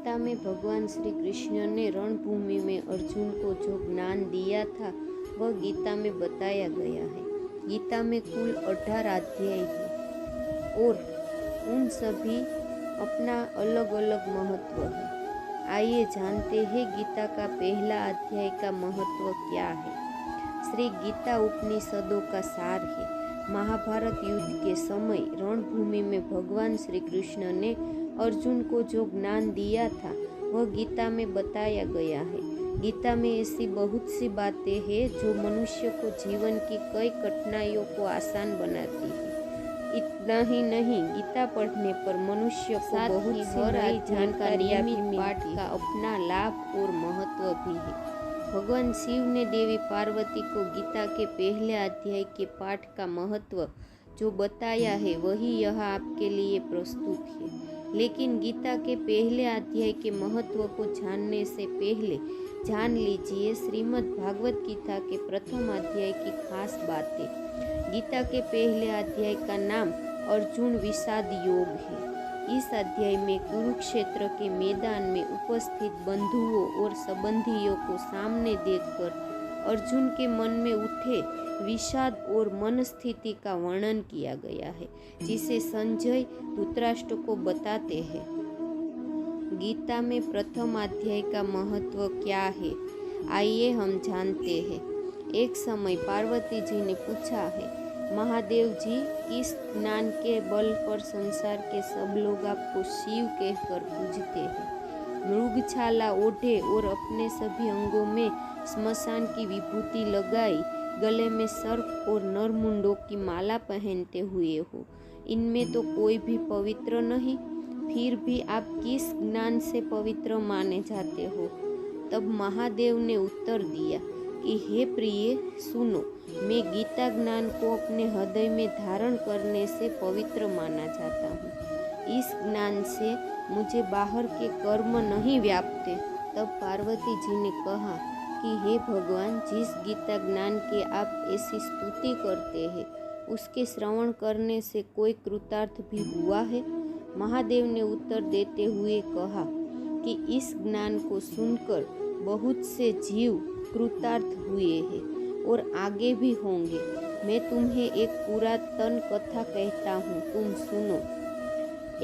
गीता में भगवान श्री कृष्ण ने रणभूमि में अर्जुन को जो ज्ञान दिया था वह गीता में बताया गया है। गीता में कुल 18 अध्याय हैं और उन सभी अपना अलग अलग महत्व है। आइए जानते हैं गीता का पहला अध्याय का महत्व क्या है। श्री गीता उपनिषदों का सार है। महाभारत युद्ध के समय रणभूमि में भगवान श्री कृष्ण ने अर्जुन को जो ज्ञान दिया था वह गीता में बताया गया है। गीता में ऐसी बहुत सी बातें हैं जो मनुष्य को जीवन की कई कठिनाइयों को आसान बनाती है। इतना ही नहीं, गीता पढ़ने पर मनुष्य को बहुत सी नई जानकारियां भी पाठ का अपना लाभ और महत्व भी है। भगवान शिव ने देवी पार्वती को गीता के पहले अध्याय के पाठ का महत्व जो बताया है वही यह आपके लिए प्रस्तुत है। लेकिन गीता के पहले अध्याय के महत्व को जानने से पहले जान लीजिए श्रीमद् भागवत गीता के प्रथम अध्याय की खास बातें। गीता के पहले अध्याय का नाम अर्जुन विषाद योग है। इस अध्याय में कुरुक्षेत्र के मैदान में उपस्थित बंधुओं और संबंधियों को सामने देखकर अर्जुन के मन में उठे विषाद और मन स्थिति का वर्णन किया गया है, जिसे संजय धृतराष्ट्र को बताते हैं। गीता में प्रथम अध्याय का महत्व क्या है, आइए हम जानते हैं। एक समय पार्वती जी ने पूछा है, महादेव जी, किस ज्ञान के बल पर संसार के सब लोग आपको शिव कहकर पूजते हैं? मृगछाला ओढ़े और अपने सभी अंगों में स्मशान की विभूति लगाई, गले में सर्प और नरमुंडों की माला पहनते हुए हो, इनमें तो कोई भी पवित्र नहीं, फिर भी आप किस ज्ञान से पवित्र माने जाते हो? तब महादेव ने उत्तर दिया कि हे प्रिय, सुनो, मैं गीता ज्ञान को अपने हृदय में धारण करने से पवित्र माना जाता हूँ। इस ज्ञान से मुझे बाहर के कर्म नहीं व्यापते। तब पार्वती जी ने कहा कि हे भगवान, जिस गीता ज्ञान की आप ऐसी स्तुति करते हैं उसके श्रवण करने से कोई कृतार्थ भी हुआ है? महादेव ने उत्तर देते हुए कहा कि इस ज्ञान को सुनकर बहुत से जीव कृतार्थ हुए हैं और आगे भी होंगे। मैं तुम्हें एक पुरातन कथा कहता हूँ, तुम सुनो।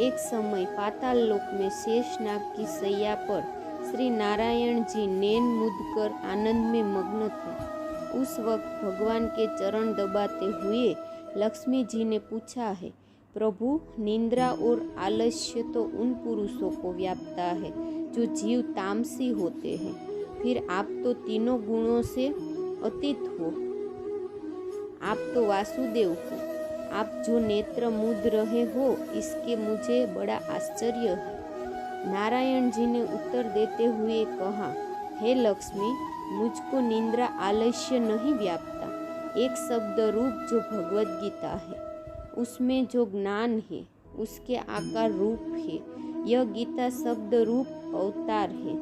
एक समय पाताल लोक में शेषनाग की सैया पर श्री नारायण जी नैन मूंदकर आनंद में मग्न थे। उस वक्त भगवान के चरण दबाते हुए लक्ष्मी जी ने पूछा है, प्रभु, निंद्रा और आलस्य तो उन पुरुषों को व्यापता है जो जीव तामसी होते हैं, फिर आप तो तीनों गुणों से अतीत हो। आप तो वासुदेव हो। आप जो नेत्र मूंद रहे हो इसके मुझे बड़ा आश्चर्य है। नारायण जी ने उत्तर देते हुए कहा, हे लक्ष्मी, मुझको निंद्रा आलस्य नहीं व्यापता। एक शब्द रूप जो भगवद गीता है, उसमें जो ज्ञान है उसके आकार रूप है। यह गीता शब्द रूप अवतार है।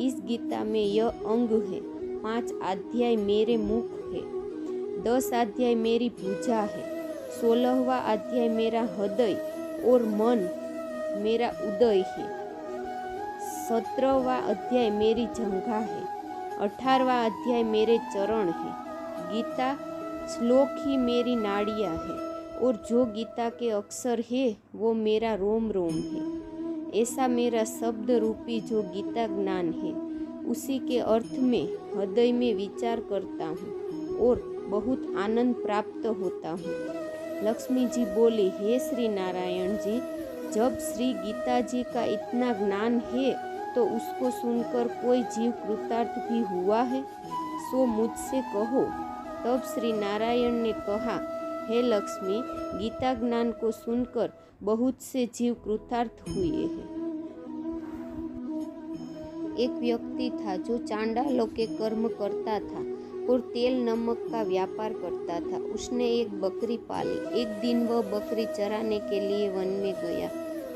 इस गीता में यह अंग है। 5 अध्याय मेरे मुख है, 10 अध्याय मेरी भुजा है, 16वां अध्याय मेरा हृदय और मन मेरा उदय है, 17वां अध्याय मेरी जंघा है, 18वां अध्याय मेरे चरण है। गीता श्लोक ही मेरी नाड़ियाँ है और जो गीता के अक्षर है वो मेरा रोम रोम है। ऐसा मेरा शब्द रूपी जो गीता ज्ञान है उसी के अर्थ में हृदय में विचार करता हूँ और बहुत आनंद प्राप्त होता हूँ। लक्ष्मी जी बोली, हे श्री नारायण जी, जब श्री गीता जी का इतना ज्ञान है तो उसको सुनकर कोई जीव कृतार्थ भी हुआ है? सो मुझसे कहो। तब श्री नारायण ने कहा, हे लक्ष्मी, गीता ज्ञान को सुनकर बहुत से जीव कृतार्थ हुए हैं। एक व्यक्ति था जो चांडालों के कर्म करता था और तेल नमक का व्यापार करता था। उसने एक बकरी पाली। एक दिन वह बकरी चराने के लिए वन में गया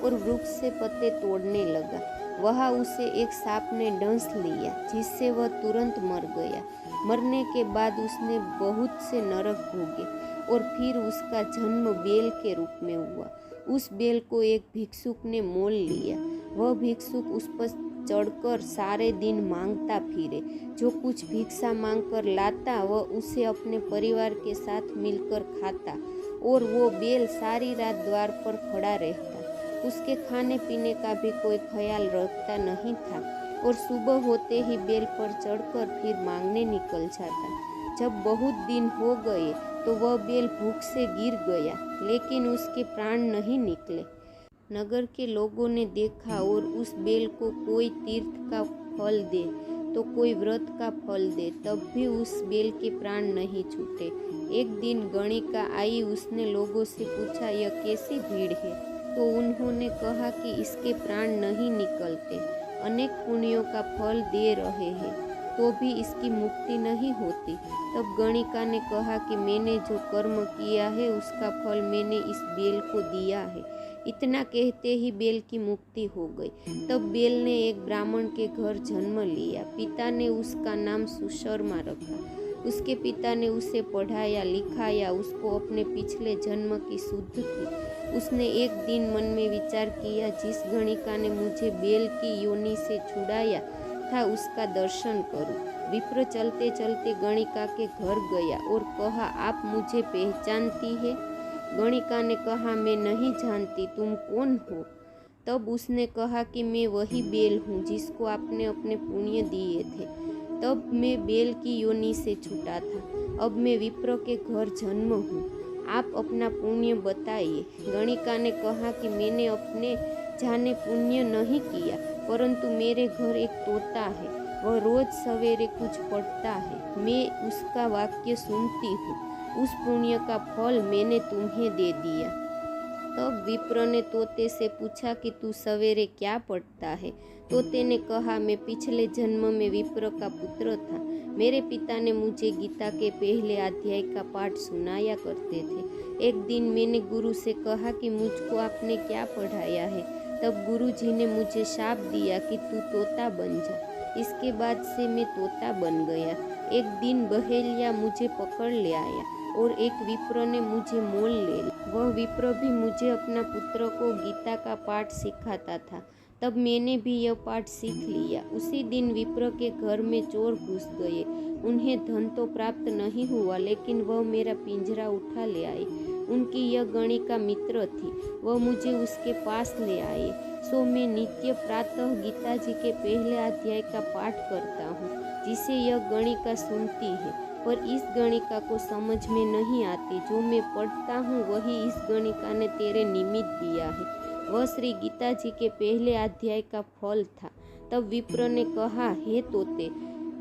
और वृक्ष से पत्ते तोड़ने लगा। वहाँ उसे एक सांप ने डंस लिया, जिससे वह तुरंत मर गया। मरने के बाद उसने बहुत से नरक भोगे और फिर उसका जन्म बेल के रूप में हुआ। उस बेल को एक भिक्षुक ने मोल लिया। वह भिक्षुक उस पर चढ़कर सारे दिन मांगता फिरे। जो कुछ भिक्षा मांगकर लाता वह उसे अपने परिवार के साथ मिलकर खाता और वो बेल सारी रात द्वार पर खड़ा रहता। उसके खाने पीने का भी कोई ख्याल रखता नहीं था और सुबह होते ही बेल पर चढ़कर फिर मांगने निकल जाता। जब बहुत दिन हो गए तो वह बेल भूख से गिर गया, लेकिन उसके प्राण नहीं निकले। नगर के लोगों ने देखा और उस बेल को कोई तीर्थ का फल दे तो कोई व्रत का फल दे, तब भी उस बेल के प्राण नहीं छूटे। एक दिन गणिका आई, उसने लोगों से पूछा, यह कैसी भीड़ है? तो उन्होंने कहा कि इसके प्राण नहीं निकलते, अनेक पुण्यों का फल दे रहे हैं तो भी इसकी मुक्ति नहीं होती। तब गणिका ने कहा कि मैंने जो कर्म किया है उसका फल मैंने इस बेल को दिया है। इतना कहते ही बेल की मुक्ति हो गई। तब बेल ने एक ब्राह्मण के घर जन्म लिया। पिता ने उसका नाम सुशर्मा रखा। उसके पिता ने उसे पढ़ाया लिखाया, उसको अपने पिछले जन्म की सुध की। उसने एक दिन मन में विचार किया, जिस गणिका ने मुझे बेल की योनि से छुड़ाया था उसका दर्शन करूं। विप्र चलते चलते गणिका के घर गया और कहा, आप मुझे पहचानती है? गणिका ने कहा, मैं नहीं जानती, तुम कौन हो? तब उसने कहा कि मैं वही बेल हूँ जिसको आपने अपने पुण्य दिए थे। तब मैं बेल की योनि से छूटा था, अब मैं विप्र के घर जन्म हूँ, आप अपना पुण्य बताइए। गणिका ने कहा कि मैंने अपने जाने पुण्य नहीं किया, परंतु मेरे घर एक तोता है, वह रोज सवेरे कुछ पढ़ता है, मैं उसका वाक्य सुनती हूँ, उस पुण्य का फल मैंने तुम्हें दे दिया। तब विप्र ने तोते से पूछा कि तू सवेरे क्या पढ़ता है? तोते ने कहा, मैं पिछले जन्म में विप्र का पुत्र था, मेरे पिता ने मुझे गीता के पहले अध्याय का पाठ सुनाया करते थे। एक दिन मैंने गुरु से कहा कि मुझको आपने क्या पढ़ाया है? तब गुरुजी ने मुझे शाप दिया कि तू तोता बन जा। इसके बाद से मैं तोता बन गया। एक दिन बहेलिया मुझे पकड़ ले आया और एक विप्र ने मुझे मोल ले लिया। वह विप्र भी मुझे अपना पुत्र को गीता का पाठ सिखाता था। तब मैंने भी यह पाठ सीख लिया। उसी दिन विप्र के घर में चोर घुस गए। उन्हें धन तो प्राप्त नहीं हुआ, लेकिन वह मेरा पिंजरा उठा ले आए। उनकी यह गणिका मित्र थी, वह मुझे उसके पास ले आए। सो मैं नित्य प्रातः गीता जी के पहले अध्याय का पाठ करता हूँ, जिसे यह गणिका सुनती है, पर इस गणिका को समझ में नहीं आती। जो मैं पढ़ता हूँ वही इस गणिका ने तेरे निमित्त दिया है। वह श्री गीता जी के पहले अध्याय का फल था। तब विप्र ने कहा, हे तोते,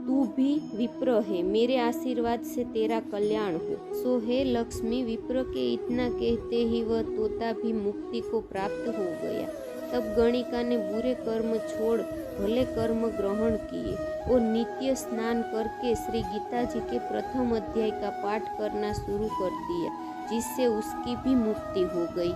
तू भी विप्र है, मेरे आशीर्वाद से तेरा कल्याण हो। सो हे लक्ष्मी, विप्र के इतना कहते ही वह तोता भी मुक्ति को प्राप्त हो गया। तब गणिका ने बुरे कर्म छोड़ भले कर्म ग्रहण किए और नित्य स्नान करके श्री गीता जी के प्रथम अध्याय का पाठ करना शुरू कर दिया, जिससे उसकी भी मुक्ति हो गई।